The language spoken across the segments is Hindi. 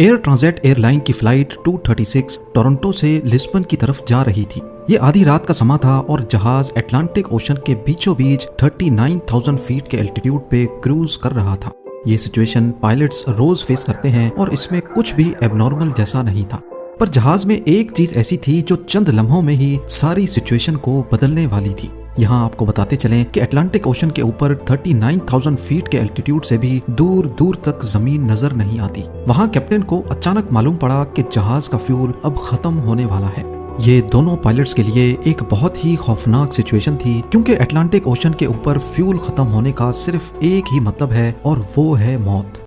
एयर ट्रांजिट एयरलाइन की फ्लाइट 236 टोरंटो से लिस्बन की तरफ जा रही थी। ये आधी रात का समा था और जहाज अटलांटिक ओशन के बीचों बीच 39,000 फीट के एल्टीट्यूड पे क्रूज कर रहा था। ये सिचुएशन पायलट्स रोज फेस करते हैं और इसमें कुछ भी एबनॉर्मल जैसा नहीं था। पर जहाज में एक चीज ऐसी थी जो चंद लम्हों में ही सारी सिचुएशन को बदलने वाली थी। यहाँ आपको बताते चलें कि अटलांटिक ओशन के ऊपर 39,000 फीट के एल्टीट्यूड से भी दूर दूर तक जमीन नजर नहीं आती। वहाँ कैप्टन को अचानक मालूम पड़ा कि जहाज का फ्यूल अब खत्म होने वाला है। ये दोनों पायलट्स के लिए एक बहुत ही खौफनाक सिचुएशन थी, क्योंकि अटलांटिक ओशन के ऊपर फ्यूल खत्म होने का सिर्फ एक ही मतलब है और वो है मौत।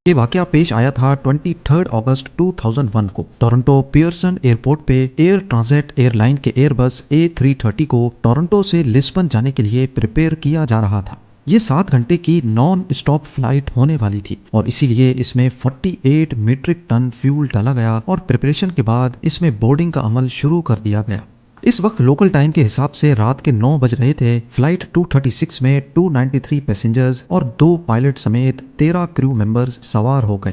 ये वाकया पेश आया था 23 अगस्त 2001 को। टोरंटो पियर्सन एयरपोर्ट पे एयर ट्रांजिट एयरलाइन के एयरबस A330 को टोरंटो से लिस्बन जाने के लिए प्रिपेयर किया जा रहा था। ये 7 घंटे की नॉन स्टॉप फ्लाइट होने वाली थी और इसीलिए इसमें 48 मीट्रिक टन फ्यूल डाला गया और प्रिपरेशन के बाद इसमें बोर्डिंग का अमल शुरू कर दिया गया। इस वक्त लोकल टाइम के हिसाब से रात के 9 बज रहे थे। फ्लाइट 236 में 293 पैसेंजर्स और 2 पायलट समेत 13 क्रू मेंबर्स सवार हो गए।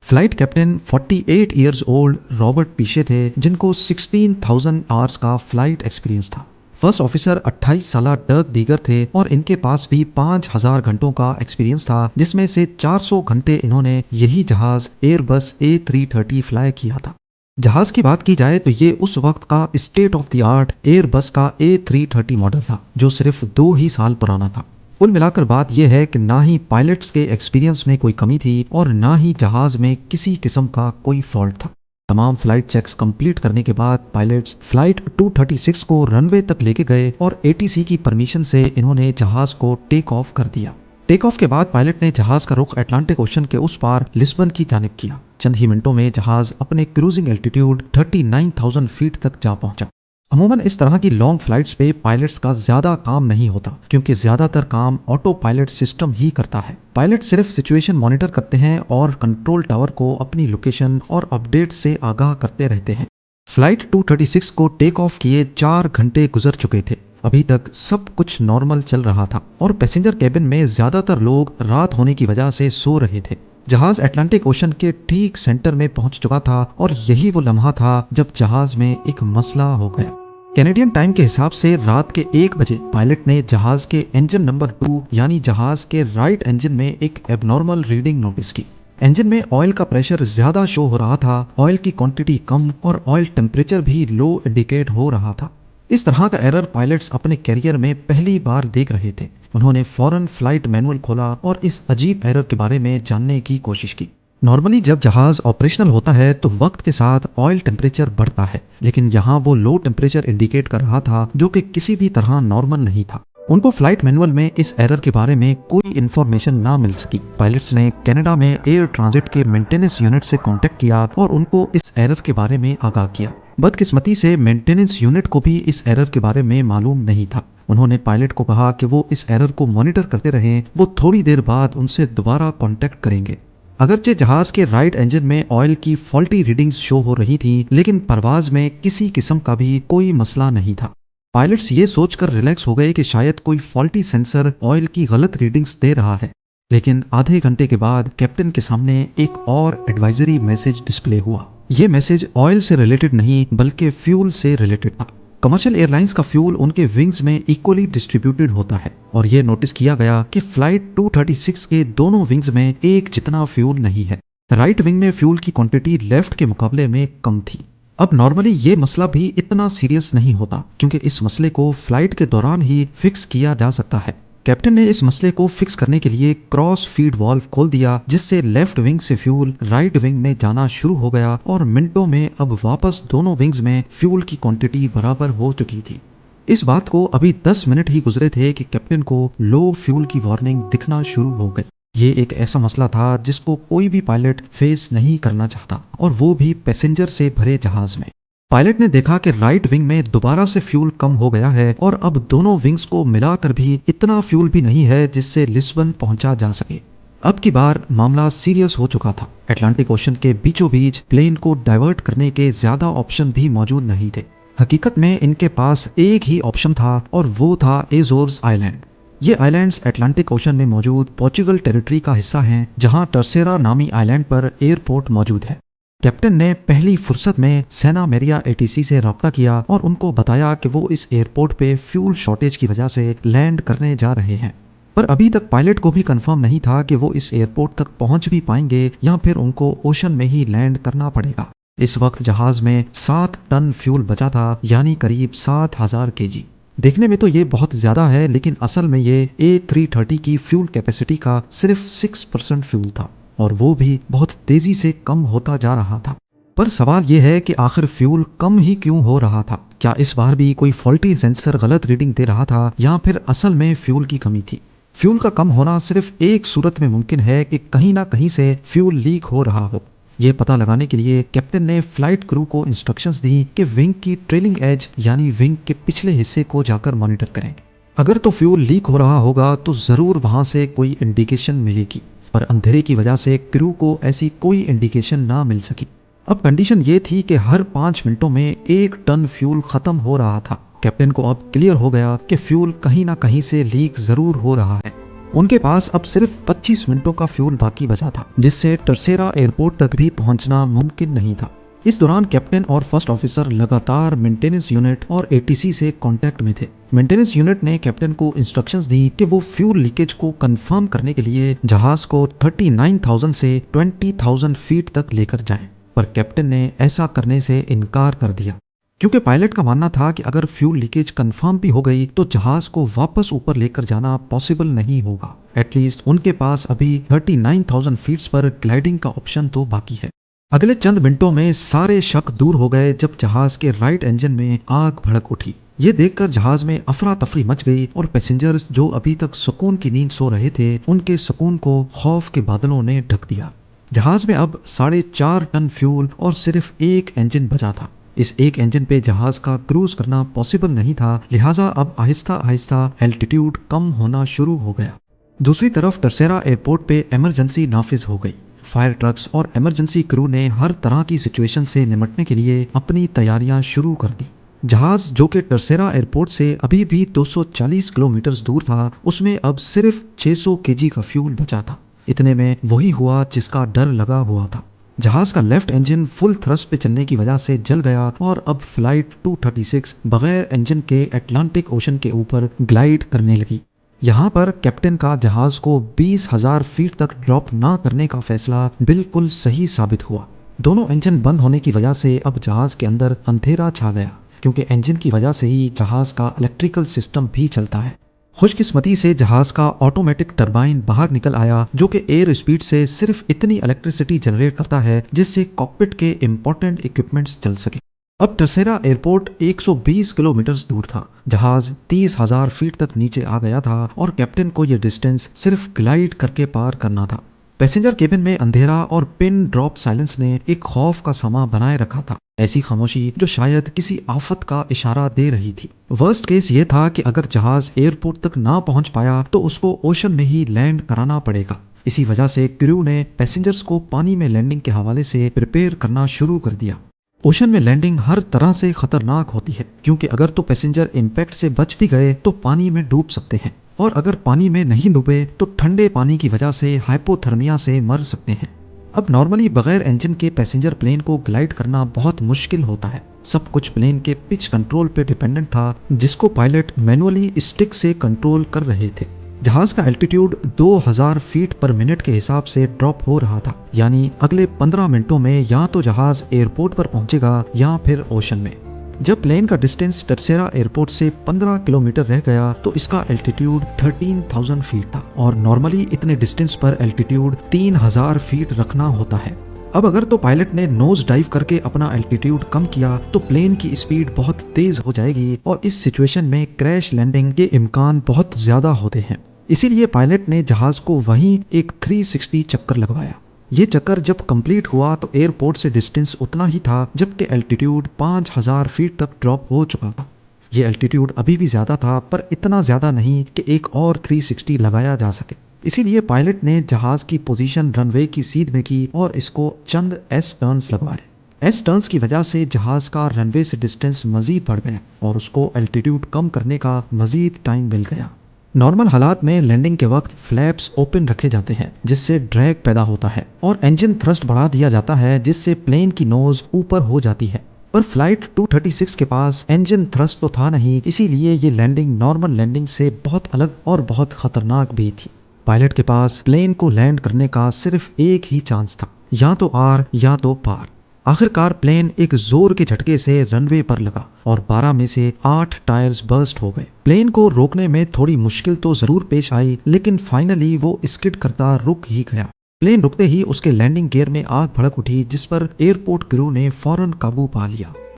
Flight captain 48 years old Robert Piche थे, जिनको 16,000 आवर्स का फ्लाइट एक्सपीरियंस था। फर्स्ट ऑफिसर 28 साल डर्क डीगर थे और इनके पास भी 5,000 घंटों का एक्सपीरियंस था, जिसमें से 400 घंटे इन्होंने यही जहाज एयरबस A330 फ्लाई किया था। जहाज की बात की जाए तो ये उस वक्त का state of the art Airbus का A330 मॉडल था, जो सिर्फ 2 ही साल पुराना था। कुल मिलाकर बात यह है कि ना ही पायलट्स के एक्सपीरियंस में कोई कमी थी और ना ही जहाज में किसी किस्म का कोई फॉल्ट था। तमाम फ्लाइट चेक्स कंप्लीट करने के बाद पायलट्स फ्लाइट 236 को रनवे तक लेके गए और ATC की परमिशन से इन्होंने जहाज को टेक ऑफ कर दिया। टेक ऑफ के बाद पायलट ने जहाज का रुख अटलांटिक ओशन के उस पार लिस्बन की जानिब किया। चंद ही मिनटों में जहाज अपने क्रूजिंग एल्टीट्यूड 39,000 फीट तक जा पहुंचा। अमूमन इस तरह की लॉन्ग फ्लाइट्स पे पायलट्स का ज्यादा काम नहीं होता, क्योंकि ज्यादातर काम ऑटो पायलट सिस्टम ही करता है। पायलट सिर्फ सिचुएशन मॉनिटर करते हैं और कंट्रोल टावर को अपनी लोकेशन और अपडेट से आगाह करते रहते हैं। फ्लाइट 236 को टेक ऑफ किए 4 घंटे गुजर चुके थे। अभी तक सब कुछ नॉर्मल चल रहा था और पैसेंजर केबिन में ज्यादातर लोग रात होने की वजह से सो रहे थे। जहाज अटलांटिक ओशन के ठीक सेंटर में पहुंच चुका था और यही वो लम्हा था जब जहाज में एक मसला हो गया। कैनेडियन टाइम के हिसाब से रात के 1 बजे पायलट ने जहाज के इंजन नंबर 2 यानी जहाज के राइट इंजन में एक एबनॉर्मल रीडिंग नोटिस की। इंजन में ऑयल का प्रेशर ज्यादा शो हो रहा था, ऑयल की क्वांटिटी कम और ऑयल टेम्परेचर भी लो इंडिकेट हो रहा था। इस तरह का एरर पायलट्स अपने कैरियर में पहली बार देख रहे थे। उन्होंने फौरन फ्लाइट मैनुअल खोला और इस अजीब एरर के बारे में जानने की कोशिश की। नॉर्मली जब जहाज ऑपरेशनल होता है तो वक्त के साथ ऑयल टेम्परेचर बढ़ता है, लेकिन यहाँ वो लो टेम्परेचर इंडिकेट कर रहा था, जो कि किसी भी तरह नॉर्मल नहीं था। उनको फ्लाइट मैनुअल में इस एरर के बारे में कोई इन्फॉर्मेशन ना मिल सकी। पायलट्स ने कनाडा में एयर ट्रांजिट के मेंटेनेंस यूनिट से कांटेक्ट किया और उनको इस एरर के बारे में आगाह किया। बदकिस्मती से मेंटेनेंस यूनिट को भी इस एरर के बारे में मालूम नहीं था। उन्होंने पायलट को कहा कि वो इस एरर को मॉनिटर करते रहें, वो थोड़ी देर बाद उनसे दोबारा कांटेक्ट करेंगे। अगरचे जहाज के राइट इंजन में ऑयल की फॉल्टी रीडिंग्स शो हो रही थी, लेकिन परवाज में किसी किस्म का भी कोई मसला नहीं था। पायलट्स ये सोचकर रिलैक्स हो गए कि शायद कोई फॉल्टी सेंसर ऑयल की गलत रीडिंग्स दे रहा है। लेकिन आधे घंटे के बाद कैप्टन के सामने एक और एडवाइजरी मैसेज डिस्प्ले हुआ। ये मैसेज ऑयल से रिलेटेड नहीं बल्कि फ्यूल से रिलेटेड था। कमर्शियल एयरलाइंस का फ्यूल उनके विंग्स में इक्वली डिस्ट्रीब्यूटेड होता है और ये नोटिस किया गया कि फ्लाइट 236 के दोनों विंग्स में एक जितना फ्यूल नहीं है। राइट विंग में फ्यूल की क्वांटिटी लेफ्ट के मुकाबले में कम थी। अब नॉर्मली ये मसला भी इतना सीरियस नहीं होता, क्योंकि इस मसले को फ्लाइट के दौरान ही फिक्स किया जा सकता है। कैप्टन ने इस मसले को फिक्स करने के लिए क्रॉस फीड वाल्व खोल दिया, जिससे लेफ्ट विंग से फ्यूल राइट विंग में जाना शुरू हो गया और मिनटों में अब वापस दोनों विंग्स में फ्यूल की क्वांटिटी बराबर हो चुकी थी। इस बात को अभी 10 मिनट ही गुजरे थे कि कैप्टन को लो फ्यूल की वार्निंग दिखना शुरू हो गई। ये एक ऐसा मसला था जिसको कोई भी पायलट फेस नहीं करना चाहता, और वो भी पैसेंजर से भरे जहाज में। पायलट ने देखा कि राइट विंग में दोबारा से फ्यूल कम हो गया है और अब दोनों विंग्स को मिलाकर भी इतना फ्यूल भी नहीं है जिससे लिस्बन पहुंचा जा सके। अब की बार मामला सीरियस हो चुका था। अटलांटिक ओशन के बीचों बीच प्लेन को डाइवर्ट करने के ज्यादा ऑप्शन भी मौजूद नहीं थे। हकीकत में इनके पास एक ही ऑप्शन था और वो था एजोर्स आइलैंड। ये आइलैंड्स अटलांटिक ओशन में मौजूद पोर्चुगल टेरिटरी का हिस्सा हैं, जहां टर्सेरा नामी आइलैंड पर एयरपोर्ट मौजूद है। कैप्टन ने पहली फुर्सत में सेना मेरिया एटीसी से रब्ता किया और उनको बताया कि वो इस एयरपोर्ट पे फ्यूल शॉर्टेज की वजह से लैंड करने जा रहे हैं। पर अभी तक पायलट को भी कंफर्म नहीं था कि वो इस एयरपोर्ट तक पहुंच भी पाएंगे या फिर उनको ओशन में ही लैंड करना पड़ेगा। इस वक्त जहाज में 7 टन फ्यूल बचा था, यानी करीब 7000 केजी। देखने में तो ये बहुत ज़्यादा है, लेकिन असल में ये A330 की फ्यूल कैपेसिटी का सिर्फ 6% फ्यूल था, और वो भी बहुत तेज़ी से कम होता जा रहा था। पर सवाल ये है कि आखिर फ्यूल कम ही क्यों हो रहा था? क्या इस बार भी कोई फॉल्टी सेंसर गलत रीडिंग दे रहा था, या फिर असल में फ्यूल की कमी थी? फ्यूल का कम होना सिर्फ एक सूरत में मुमकिन है कि कहीं ना कहीं से फ्यूल लीक हो रहा हो। ये पता लगाने के लिए कैप्टन ने फ्लाइट क्रू को इंस्ट्रक्शंस दी कि विंग की ट्रेलिंग एज यानी विंग के पिछले हिस्से को जाकर मॉनिटर करें। अगर तो फ्यूल लीक हो रहा होगा तो ज़रूर वहाँ से कोई इंडिकेशन मिलेगी, पर अंधेरे की वजह से क्रू को ऐसी कोई इंडिकेशन ना मिल सकी। अब कंडीशन ये थी कि हर 5 मिनटों में 1 टन फ्यूल ख़त्म हो रहा था। कैप्टन को अब क्लियर हो गया कि फ्यूल कहीं ना कहीं से लीक ज़रूर हो रहा है। उनके पास अब सिर्फ 25 मिनटों का फ्यूल बाकी बचा था, जिससे टर्सेरा एयरपोर्ट तक भी पहुंचना मुमकिन नहीं था। इस दौरान कैप्टन और फर्स्ट ऑफिसर लगातार मेंटेनेंस यूनिट और एटीसी से कांटेक्ट में थे। मेंटेनेंस यूनिट ने कैप्टन को इंस्ट्रक्शंस दी कि वो फ्यूल लीकेज को कंफर्म करने के लिए जहाज को 39,000 से 20,000 फीट तक लेकर जाएं, पर कैप्टन ने ऐसा करने से इनकार कर दिया, क्योंकि पायलट का मानना था कि अगर फ्यूल लीकेज कंफर्म भी हो गई तो जहाज को वापस ऊपर लेकर जाना पॉसिबल नहीं होगा। एटलीस्ट उनके पास अभी 39,000 फीट्स पर ग्लाइडिंग का ऑप्शन तो बाकी है। अगले चंद मिनटों में सारे शक दूर हो गए जब जहाज के राइट इंजन में आग भड़क उठी। ये देखकर जहाज में अफरा तफरी मच गई और पैसेंजर्स जो अभी तक सुकून की नींद सो रहे थे, उनके सुकून को खौफ के बादलों ने ढक दिया। जहाज में अब 4.5 टन फ्यूल और सिर्फ एक इंजन बचा था। इस एक इंजन पे जहाज का क्रूज करना पॉसिबल नहीं था, लिहाजा अब आहिस्ता आहिस्ता एल्टीट्यूड कम होना शुरू हो गया। दूसरी तरफ टर्सेरा एयरपोर्ट पे इमरजेंसी नाफिज हो गई। फायर ट्रक्स और इमरजेंसी क्रू ने हर तरह की सिचुएशन से निपटने के लिए अपनी तैयारियां शुरू कर दी। जहाज जो कि टर्सेरा एयरपोर्ट से अभी भी 240 किलोमीटर दूर था, उसमें अब सिर्फ 600 केजी का फ्यूल बचा था। इतने में वही हुआ जिसका डर लगा हुआ था। जहाज का लेफ्ट इंजन फुल थ्रस्ट पे चलने की वजह से जल गया और अब फ्लाइट 236 बगैर इंजन के अटलांटिक ओशन के ऊपर ग्लाइड करने लगी। यहाँ पर कैप्टन का जहाज को 20,000 फीट तक ड्रॉप ना करने का फैसला बिल्कुल सही साबित हुआ। दोनों इंजन बंद होने की वजह से अब जहाज के अंदर अंधेरा छा गया, क्योंकि इंजन की वजह से ही जहाज का इलेक्ट्रिकल सिस्टम भी चलता है। खुशकिस्मती से जहाज का ऑटोमेटिक टरबाइन बाहर निकल आया, जो कि एयर स्पीड से सिर्फ इतनी इलेक्ट्रिसिटी जनरेट करता है जिससे कॉकपिट के इंपॉर्टेंट इक्विपमेंट्स चल सके। अब टर्सेरा एयरपोर्ट 120 किलोमीटर दूर था। जहाज 30,000 फीट तक नीचे आ गया था और कैप्टन को यह डिस्टेंस सिर्फ ग्लाइड करके पार करना था। पैसेंजर केबिन में अंधेरा और पिन ड्रॉप साइलेंस ने एक खौफ का समा बनाए रखा था, ऐसी खामोशी जो शायद किसी आफत का इशारा दे रही थी। वर्स्ट केस ये था कि अगर जहाज एयरपोर्ट तक ना पहुंच पाया तो उसको ओशन में ही लैंड कराना पड़ेगा। इसी वजह से क्रू ने पैसेंजर्स को पानी में लैंडिंग के हवाले से प्रिपेयर करना शुरू कर दिया। ओशन में लैंडिंग हर तरह से खतरनाक होती है, क्योंकि अगर तो पैसेंजर इम्पैक्ट से बच भी गए तो पानी में डूब सकते हैं, और अगर पानी में नहीं डूबे तो ठंडे पानी की वजह से हाइपोथर्मिया से मर सकते हैं। अब नॉर्मली बगैर इंजन के पैसेंजर प्लेन को ग्लाइड करना बहुत मुश्किल होता है। सब कुछ प्लेन के पिच कंट्रोल पे डिपेंडेंट था, जिसको पायलट मैनुअली स्टिक से कंट्रोल कर रहे थे। जहाज का एल्टीट्यूड 2000 फीट पर मिनट के हिसाब से ड्रॉप हो रहा था, यानी अगले 15 मिनटों में या तो जहाज एयरपोर्ट पर पहुंचेगा या फिर ओशन में। जब प्लेन का डिस्टेंस टर्सेरा एयरपोर्ट से 15 किलोमीटर रह गया तो इसका एल्टीट्यूड 13,000 फीट था, और नॉर्मली इतने डिस्टेंस पर एल्टीट्यूड 3,000 फीट रखना होता है। अब अगर तो पायलट ने नोज डाइव करके अपना एल्टीट्यूड कम किया तो प्लेन की स्पीड बहुत तेज हो जाएगी, और इस सिचुएशन में क्रैश लैंडिंग के इम्कान बहुत ज्यादा होते हैं। इसीलिए पायलट ने जहाज को वहीं एक 360 चक्कर लगवाया। ये चक्कर जब कंप्लीट हुआ तो एयरपोर्ट से डिस्टेंस उतना ही था, जबकि एल्टीट्यूड 5,000 फीट तक ड्रॉप हो चुका था। ये एल्टीट्यूड अभी भी ज़्यादा था, पर इतना ज़्यादा नहीं कि एक और 360 लगाया जा सके। इसीलिए पायलट ने जहाज़ की पोजीशन रनवे की सीध में की और इसको चंद एस टर्न्स लगवाए। एस टर्न्स की वजह से जहाज़ का रनवे से डिस्टेंस मज़ीद बढ़ गया और उसको एल्टीट्यूड कम करने का मज़ीद टाइम मिल गया। नॉर्मल हालात में लैंडिंग के वक्त फ्लैप्स ओपन रखे जाते हैं जिससे ड्रैग पैदा होता है और इंजन थ्रस्ट बढ़ा दिया जाता है जिससे प्लेन की नोज ऊपर हो जाती है। पर फ्लाइट 236 के पास इंजन थ्रस्ट तो था नहीं, इसीलिए ये लैंडिंग नॉर्मल लैंडिंग से बहुत अलग और बहुत खतरनाक भी थी। पायलट के पास प्लेन को लैंड करने का सिर्फ एक ही चांस था, या तो आर या तो पार। आखिरकार प्लेन एक जोर के झटके से रनवे पर लगा और 12 में से 8 टायर्स बर्स्ट हो गए। प्लेन को रोकने में थोड़ी मुश्किल तो जरूर पेश आई, लेकिन फाइनली वो स्किड करता रुक ही गया। प्लेन रुकते ही उसके लैंडिंग गियर में आग भड़क उठी जिस पर एयरपोर्ट क्रू ने फौरन काबू पा लिया।